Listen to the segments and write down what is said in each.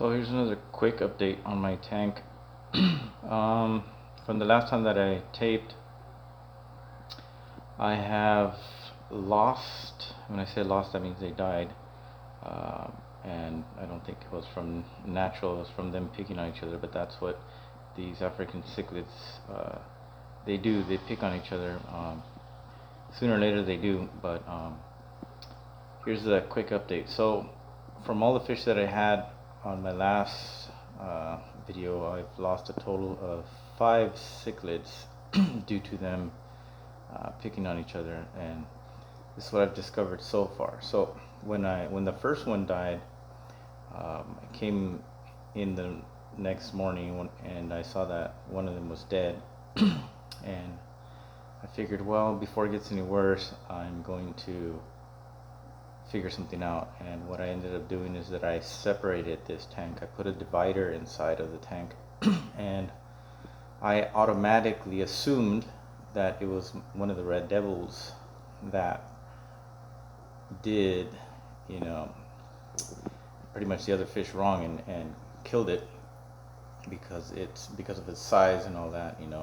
So here's another quick update on my tank. From the last time that I taped, I have lost. When I say lost, that means they died. And I don't think it was from natural, it was from them picking on each other, but that's what these African cichlids, they do. They pick on each other. Sooner or later they do, but here's a quick update. So from all the fish that I had on my last video, I've lost a total of 5 cichlids due to them picking on each other, and this is what I've discovered so far. So when the first one died, I came in the next morning and I saw that one of them was dead, and I figured, well, before it gets any worse, I'm going to figure something out. And what I ended up doing is that I separated this tank. I put a divider inside of the tank and I automatically assumed that it was one of the red devils that did, pretty much the other fish wrong and killed it because of its size and all that, and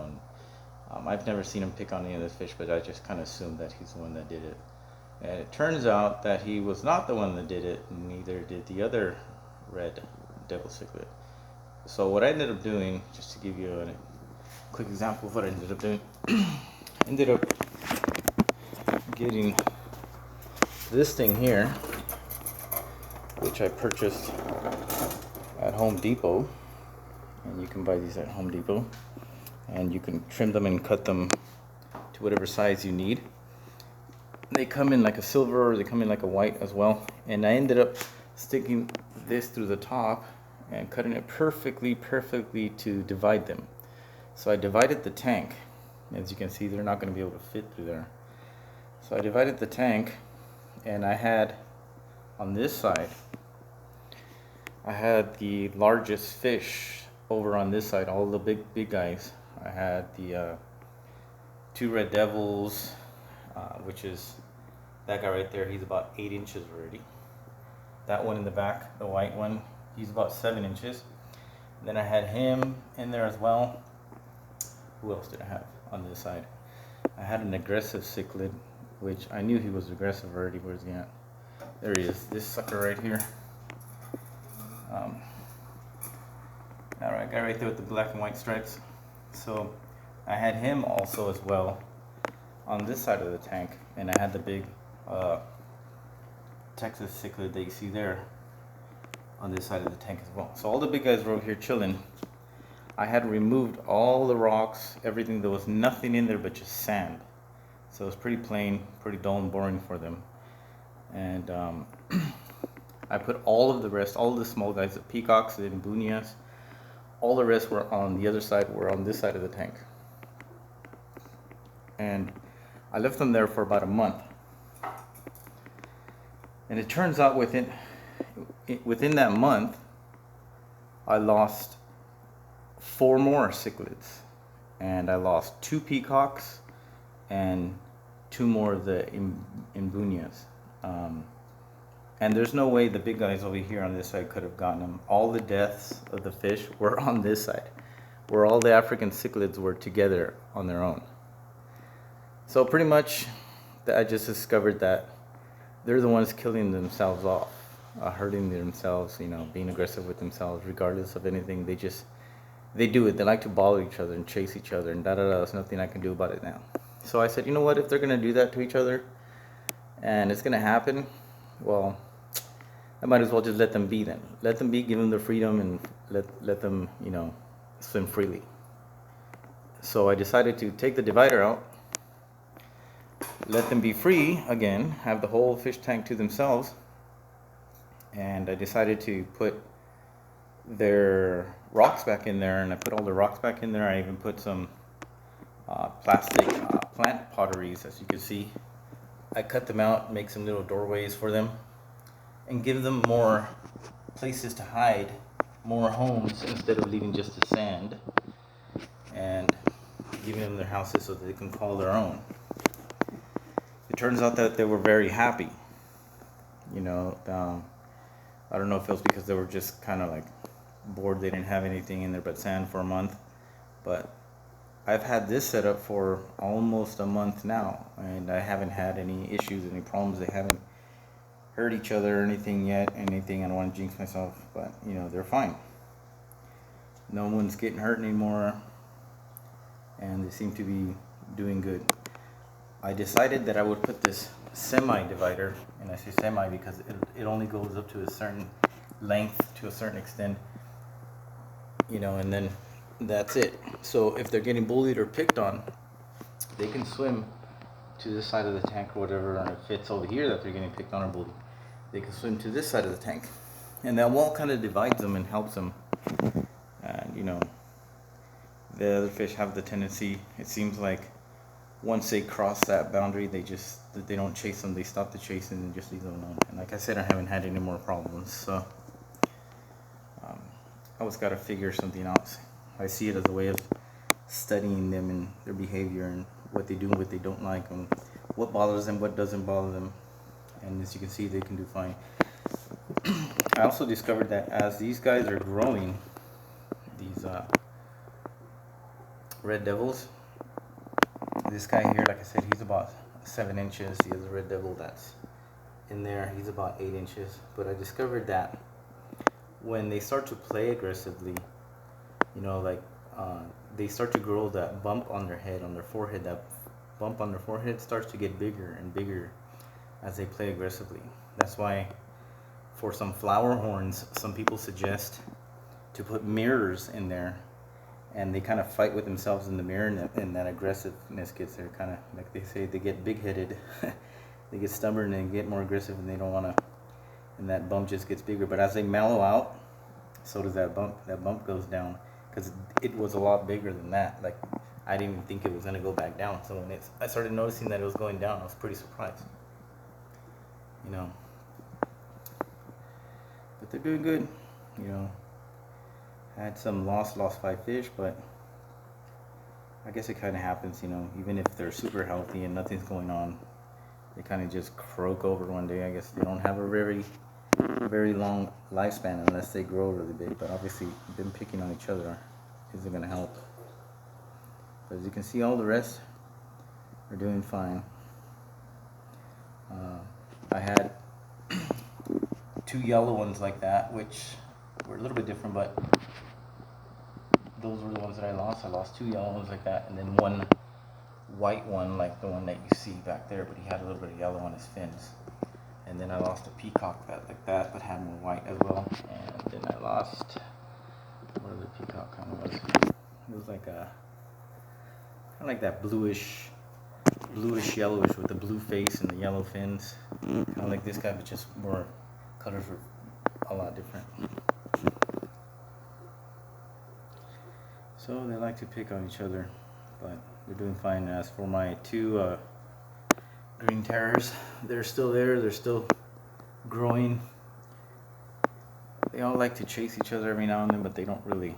I've never seen him pick on any other fish, but I just kind of assumed that he's the one that did it. And it turns out that he was not the one that did it, and neither did the other red devil cichlid. So what I ended up doing, just to give you a quick example of what I ended up doing, ended up getting this thing here, which I purchased at Home Depot, and you can buy these at Home Depot, and you can trim them and cut them to whatever size you need. They come in like a silver, or they come in like a white as well, and I ended up sticking this through the top and cutting it perfectly to divide them. So I divided the tank. As you can see, they're not going to be able to fit through there. So I divided the tank, and I had on this side, I had the largest fish over on this side, all the big guys. I had the 2 red devils, which is that guy right there. He's about 8 inches already. That one in the back, the white one, he's about 7 inches. Then I had him in there as well. Who else did I have on this side? I had an aggressive cichlid, which I knew he was aggressive already. Where's he at? There he is, this sucker right here. Alright, guy right there with the black and white stripes. So I had him also as well on this side of the tank, and I had the big Texas cichlid that you see there on this side of the tank as well. So all the big guys were over here chilling. I had removed all the rocks, everything. There was nothing in there but just sand. So it was pretty plain, pretty dull and boring for them. And I put all of the rest, all of the small guys, the peacocks, the mbunias, all the rest were on the other side, were on this side of the tank. And I left them there for about a month. And it turns out within that month, I lost 4 more cichlids. And I lost 2 peacocks and 2 more of the mbunias. And there's no way the big guys over here on this side could have gotten them. All the deaths of the fish were on this side, where all the African cichlids were together on their own. So pretty much, I just discovered that they're the ones killing themselves off, hurting themselves, being aggressive with themselves, regardless of anything. They do it. They like to bother each other and chase each other, and There's nothing I can do about it now. So I said, you know what? If they're gonna do that to each other, and it's gonna happen, well, I might as well just let them be then. Let them be, give them their freedom, and let them, swim freely. So I decided to take the divider out, let them be free again, have the whole fish tank to themselves, and I decided to put their rocks back in there, and I put all the rocks back in there. I even put some plastic plant potteries, as you can see. I cut them out, make some little doorways for them, and give them more places to hide, more homes, instead of leaving just the sand, and giving them their houses so that they can call their own. It turns out that they were very happy. I don't know if it was because they were just kind of like bored. They didn't have anything in there but sand for a month. But I've had this set up for almost a month now, and I haven't had any issues, any problems. They haven't hurt each other or anything yet. Anything, I don't want to jinx myself, but you know, they're fine. No one's getting hurt anymore, and they seem to be doing good. I decided that I would put this semi divider, and I say semi because it only goes up to a certain length, to a certain extent, you know, and then that's it. So if they're getting bullied or picked on, they can swim to this side of the tank or whatever, and if it's over here that they're getting picked on or bullied, they can swim to this side of the tank, and that wall kind of divides them and helps them. And you know, the other fish have the tendency, it seems like once they cross that boundary, they don't chase them, they stop the chasing and just leave them alone. And like I said, I haven't had any more problems, so I always got to figure something out. I see it as a way of studying them and their behavior and what they do and what they don't like and what bothers them, what doesn't bother them. And as you can see, they can do fine. I also discovered that as these guys are growing, these red devils, this guy here, like I said, he's about 7 inches. The other red devil that's in there, he's about 8 inches. But I discovered that when they start to play aggressively, you know, like they start to grow that bump on their head, on their forehead. That bump on their forehead starts to get bigger and bigger as they play aggressively. That's why for some flower horns, some people suggest to put mirrors in there, and they kind of fight with themselves in the mirror, and that aggressiveness gets there. Kind of like they say, they get big-headed, they get stubborn and get more aggressive, and they don't want to, and that bump just gets bigger. But as they mellow out, so does that bump. That bump goes down because it was a lot bigger than that. Like I didn't even think it was gonna go back down. So when I started noticing that it was going down, I was pretty surprised. You know, but they're doing good. You know, had some lost 5 fish, but I guess it kind of happens. You know, even if they're super healthy and nothing's going on, they kind of just croak over one day. I guess they don't have a very long lifespan unless they grow really big. But obviously, them picking on each other isn't gonna help. But as you can see, all the rest are doing fine. I had 2 yellow ones like that, which were a little bit different, but those were the ones that I lost. I lost 2 yellow ones like that, and then 1 white one, like the one that you see back there, but he had a little bit of yellow on his fins. And then I lost a peacock like that, but had more white as well. And then I lost, what the peacock kind of was. It was like a, kind of like that bluish yellowish with the blue face and the yellow fins. Kind of like this guy, but just more colors were a lot different. So they like to pick on each other, but they're doing fine. As for my 2 green terrors, they're still there. They're still growing. They all like to chase each other every now and then, but they don't really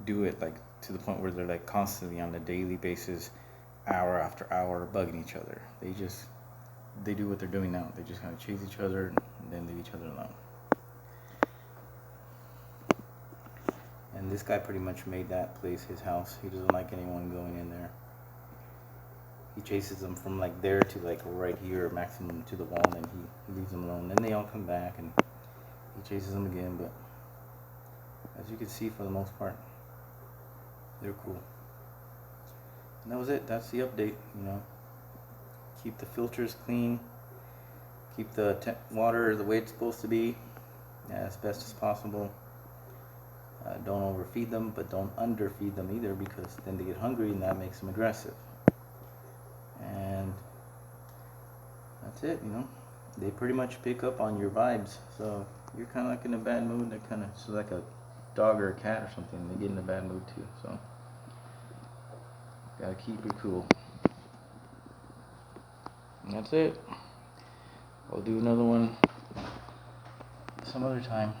do it like to the point where they're like constantly on a daily basis, hour after hour, bugging each other. They do what they're doing now. They just kind of chase each other and then leave each other alone. And this guy pretty much made that place his house. He doesn't like anyone going in there. He chases them from like there to like right here, maximum to the wall, and then he leaves them alone. Then they all come back and he chases them again. But as you can see, for the most part, they're cool. And that was it. That's the update. You know, keep the filters clean, keep the water the way it's supposed to be, as best as possible. Don't overfeed them, but don't underfeed them either, because then they get hungry and that makes them aggressive. And that's it. You know, they pretty much pick up on your vibes. So you're kind of like in a bad mood, they're kind of, so like a dog or a cat or something, they get in a bad mood too. So gotta keep it cool. And that's it. I'll do another one some other time.